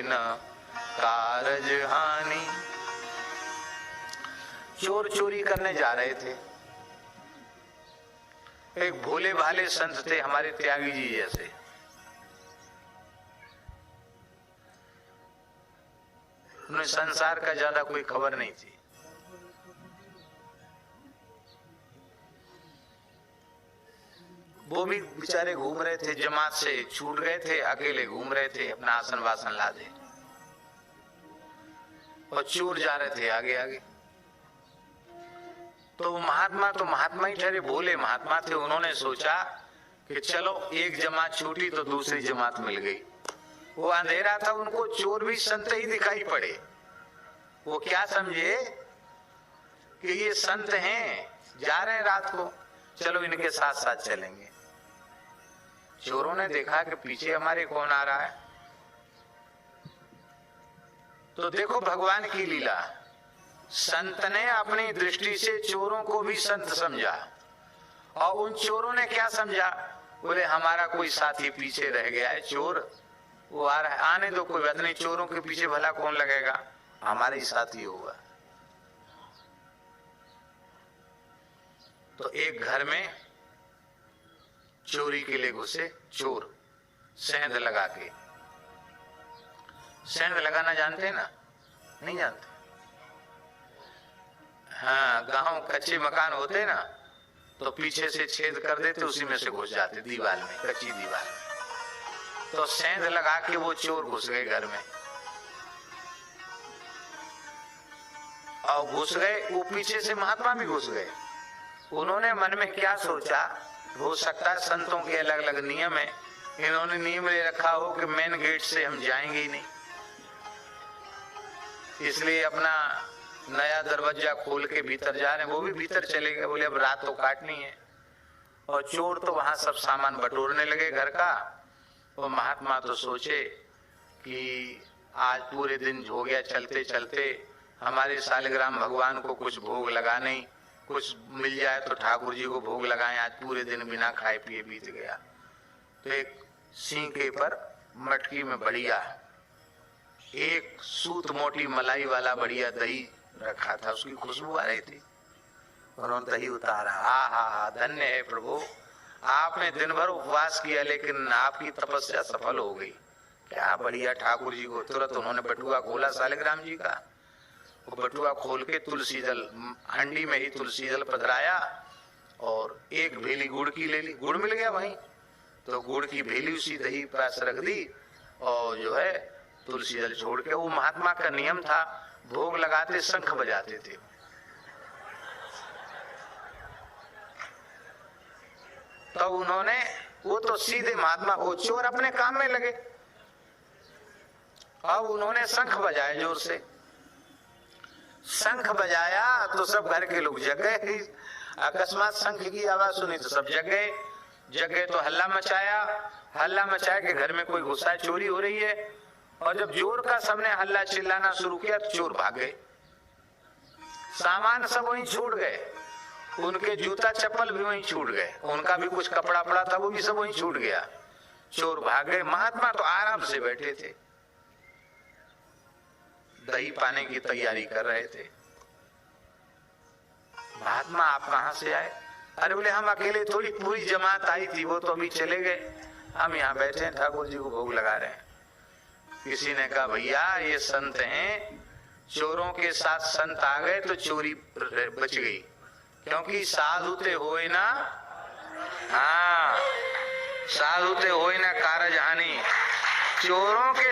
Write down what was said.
न कारज हानि। चोर चोरी करने जा रहे थे। एक भोले भाले संत थे हमारे त्यागी जी जैसे। उन्हें संसार का ज्यादा कोई खबर नहीं थी। वो भी बेचारे घूम रहे थे, जमात से छूट गए थे, अकेले घूम रहे थे, अपना आसन वासन लादे, और चोर जा रहे थे आगे आगे। तो महात्मा ही ठहरे, भोले महात्मा थे। उन्होंने सोचा कि चलो एक जमात छूटी तो दूसरी जमात मिल गई। वो अंधेरा था, उनको चोर भी संत ही दिखाई पड़े। वो क्या समझे कि ये संत हैं, जा रहे हैं रात को, चलो इनके साथ साथ चलेंगे। चोरों ने देखा कि पीछे हमारे कौन आ रहा है, तो देखो भगवान की लीला। संत ने अपनी दृष्टि से चोरों को भी संत समझा, और उन चोरों ने क्या समझा, बोले हमारा कोई साथी पीछे रह गया है, चोर वो आ रहा है, आने दो, कोई बात नहीं, चोरों के पीछे भला कौन लगेगा, हमारा ही साथी होगा। तो एक घर में चोरी के लिए घुसे चोर, सेंध लगा के। सेंध लगाना जानते हैं ना? नहीं जानते? हाँ, गांव कच्चे मकान होते ना, तो पीछे से छेद कर देते, उसी में से घुस जाते दीवार में, कच्ची दीवार में। तो सेंध लगा के वो चोर घुस गए घर में, और घुस गए, वो पीछे से महात्मा भी घुस गए। उन्होंने मन में क्या सोचा, हो सकता है संतों के अलग अलग नियम है, इन्होंने नियम ले रखा हो कि मेन गेट से हम जाएंगे ही नहीं, इसलिए अपना नया दरवाजा खोल के भीतर जा रहे हैं। वो भी भीतर चले गए, बोले अब रात तो काटनी है। और चोर तो वहां सब सामान बटोरने लगे घर का। और महात्मा तो सोचे कि आज पूरे दिन हो गया चलते चलते, हमारे सालिग्राम भगवान को कुछ भोग लगा नहीं, कुछ मिल जाए तो ठाकुर जी को भोग लगाएं, आज पूरे दिन बिना खाए पिए बीत गया। तो एक सींके पर मटकी में बढ़िया एक सूत मोटी मलाई वाला बढ़िया दही रखा था, उसकी खुशबू आ रही थी। उन्होंने दही उतारा, हा, धन्य है प्रभु, आपने दिन भर उपवास किया लेकिन आपकी तपस्या सफल हो गई। क्या बढ़िया ठाकुर जी को। तुरंत उन्होंने बटुआ खोला सालिग्राम जी का, वो बटुआ खोल के तुलसी जल, हंडी में ही तुलसी जल पधराया, और एक भेली गुड़ की ले ली, गुड़ मिल गया वहीं, तो गुड़ की भेली उसी दही पास रख दी, और जो है तुलसी जल छोड़ के, वो महात्मा का नियम था, भोग लगाते शंख बजाते थे। तो उन्होंने, वो तो सीधे महात्मा, वो चोर अपने काम में लगे। अब उन्होंने शंख बजाया जोर से, शंख बजाया तो सब घर के लोग जग गए। अकस्मात शंख की आवाज सुनी तो सब जग गए। जग गए तो हल्ला मचाया कि घर में कोई घुसा है, चोरी हो रही है। और जब जोर का सबने हल्ला चिल्लाना शुरू किया तो चोर भाग गए, सामान सब वहीं छूट गए, उनके जूता चप्पल भी वहीं छूट गए, उनका भी कुछ कपड़ा पड़ा था वो भी सब वहीं छूट गया, चोर भाग गए। महात्मा तो आराम से बैठे थे, दही पाने की तैयारी कर रहे थे। महात्मा आप कहां से आए? अरे बोले हम अकेले थोड़ी, पूरी जमात आई थी, वो तो अभी चले गए, हम यहाँ बैठे हैं, ठाकुर जी को भोग लगा रहे हैं। किसी ने कहा भैया ये संत हैं, चोरों के साथ संत आ गए तो चोरी बच गई, क्योंकि साधु ते होए ना, हाँ, साधु ते होए ना कारज हानि। चोरों के